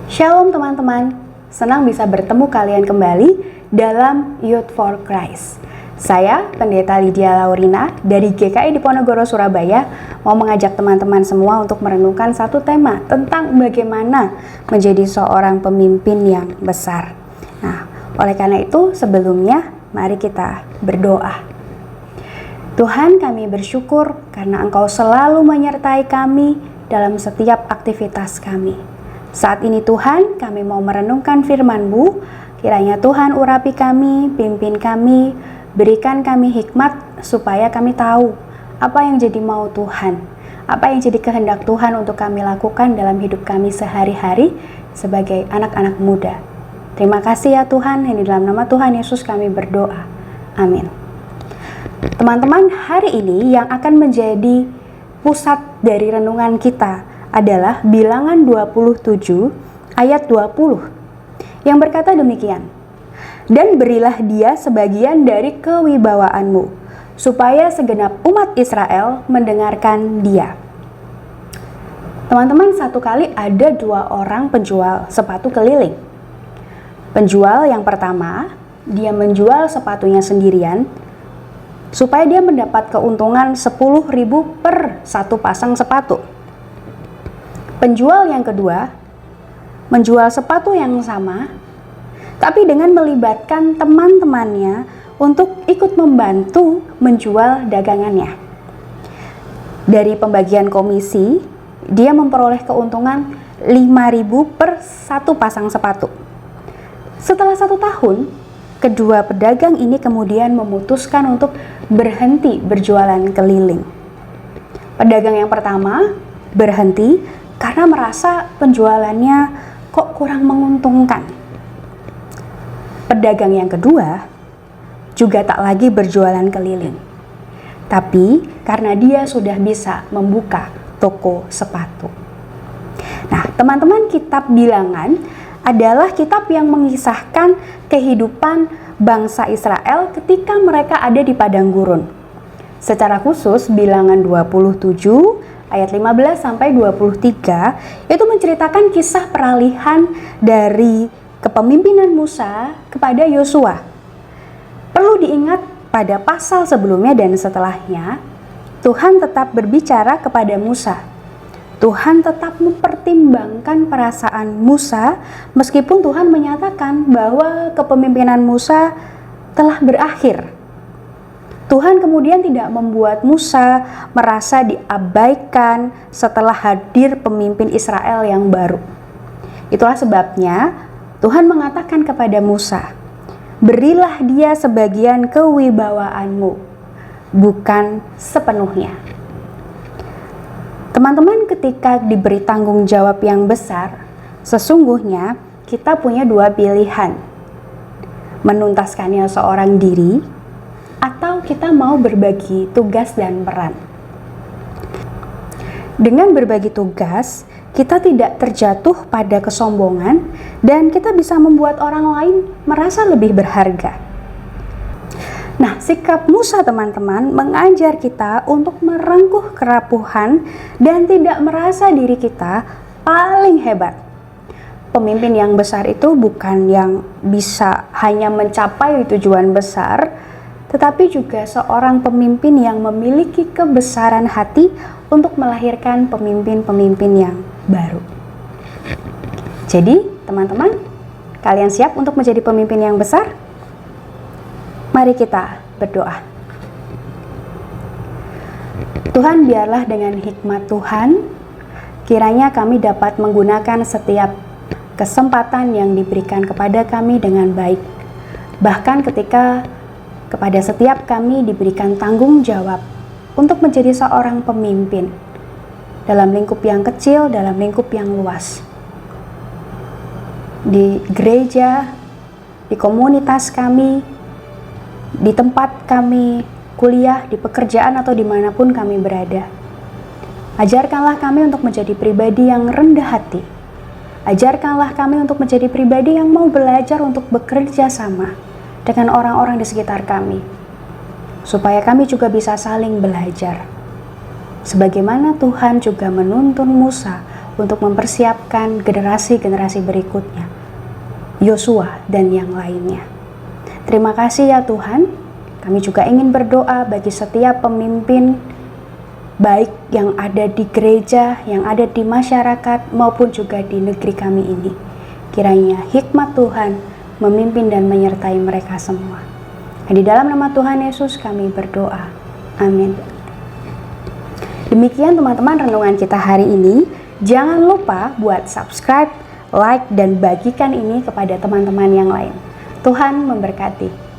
Shalom teman-teman, senang bisa bertemu kalian kembali dalam Youth for Christ. Saya Pendeta Lydia Laurina dari GKI Diponegoro Surabaya mau mengajak teman-teman semua untuk merenungkan satu tema tentang bagaimana menjadi seorang pemimpin yang besar. Nah, oleh karena itu sebelumnya mari kita berdoa. Tuhan, kami bersyukur karena Engkau selalu menyertai kami dalam setiap aktivitas kami. Saat ini Tuhan, kami mau merenungkan firman-Mu. Kiranya Tuhan urapi kami, pimpin kami, berikan kami hikmat supaya kami tahu apa yang jadi mau Tuhan, apa yang jadi kehendak Tuhan untuk kami lakukan dalam hidup kami sehari-hari sebagai anak-anak muda. Terima kasih ya Tuhan, yang di dalam nama Tuhan Yesus kami berdoa. Amin. Teman-teman, hari ini yang akan menjadi pusat dari renungan kita adalah Bilangan 27 ayat 20 yang berkata demikian. Dan berilah dia sebagian dari kewibawaanmu, supaya segenap umat Israel mendengarkan dia. Teman-teman, satu kali ada dua orang penjual sepatu keliling. Penjual yang pertama, dia menjual sepatunya sendirian, supaya dia mendapat keuntungan 10.000 per satu pasang sepatu. Penjual yang kedua menjual sepatu yang sama, tapi dengan melibatkan teman-temannya untuk ikut membantu menjual dagangannya. Dari pembagian komisi, dia memperoleh keuntungan 5.000 per satu pasang sepatu. Setelah 1 tahun, kedua pedagang ini kemudian memutuskan untuk berhenti berjualan keliling. Pedagang yang pertama berhenti karena merasa penjualannya kok kurang menguntungkan. Pedagang yang kedua juga tak lagi berjualan keliling, tapi karena dia sudah bisa membuka toko sepatu. Nah, teman-teman, kitab Bilangan adalah kitab yang mengisahkan kehidupan bangsa Israel ketika mereka ada di padang gurun. Secara khusus, Bilangan 27 ayat 15 sampai 23 itu menceritakan kisah peralihan dari kepemimpinan Musa kepada Yosua. Perlu diingat pada pasal sebelumnya dan setelahnya, Tuhan tetap berbicara kepada Musa. Tuhan tetap mempertimbangkan perasaan Musa meskipun Tuhan menyatakan bahwa kepemimpinan Musa telah berakhir. Tuhan kemudian tidak membuat Musa merasa diabaikan setelah hadir pemimpin Israel yang baru. Itulah sebabnya Tuhan mengatakan kepada Musa, berilah dia sebagian kewibawaanmu, bukan sepenuhnya. Teman-teman, ketika diberi tanggung jawab yang besar, sesungguhnya kita punya dua pilihan. Menuntaskannya seorang diri, atau kita mau berbagi tugas dan peran. Dengan berbagi tugas, kita tidak terjatuh pada kesombongan dan kita bisa membuat orang lain merasa lebih berharga. Nah, sikap Musa, teman-teman, mengajar kita untuk merengkuh kerapuhan dan tidak merasa diri kita paling hebat. Pemimpin yang besar itu bukan yang bisa hanya mencapai tujuan besar, tetapi juga seorang pemimpin yang memiliki kebesaran hati untuk melahirkan pemimpin-pemimpin yang baru. Jadi, teman-teman, kalian siap untuk menjadi pemimpin yang besar? Mari kita berdoa. Tuhan, biarlah dengan hikmat Tuhan, kiranya kami dapat menggunakan setiap kesempatan yang diberikan kepada kami dengan baik. Bahkan ketika kepada setiap kami diberikan tanggung jawab untuk menjadi seorang pemimpin dalam lingkup yang kecil, dalam lingkup yang luas. Di gereja, di komunitas kami, di tempat kami kuliah, di pekerjaan atau dimanapun kami berada. Ajarkanlah kami untuk menjadi pribadi yang rendah hati. Ajarkanlah kami untuk menjadi pribadi yang mau belajar untuk bekerja sama dengan orang-orang di sekitar kami, supaya kami juga bisa saling belajar. Sebagaimana Tuhan juga menuntun Musa untuk mempersiapkan generasi-generasi berikutnya, Yosua dan yang lainnya. Terima kasih ya Tuhan. Kami juga ingin berdoa bagi setiap pemimpin, baik yang ada di gereja, yang ada di masyarakat, maupun juga di negeri kami ini. Kiranya hikmat Tuhan memimpin dan menyertai mereka semua. Di dalam nama Tuhan Yesus kami berdoa. Amin. Demikian teman-teman renungan kita hari ini. Jangan lupa buat subscribe, like, dan bagikan ini kepada teman-teman yang lain. Tuhan memberkati.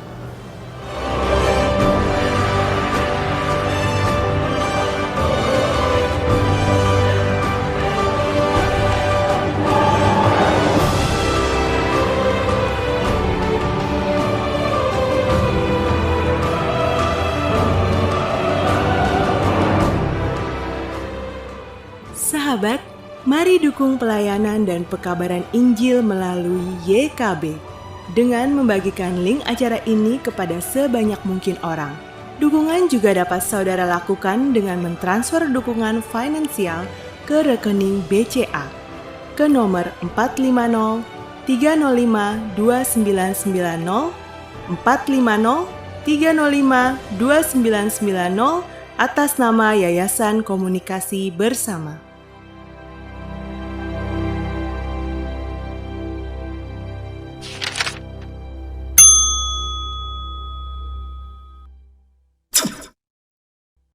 Sahabat, mari dukung pelayanan dan pekabaran Injil melalui YKB dengan membagikan link acara ini kepada sebanyak mungkin orang. Dukungan juga dapat saudara lakukan dengan mentransfer dukungan finansial ke rekening BCA ke nomor 450 305 2990 450 305 2990 atas nama Yayasan Komunikasi Bersama.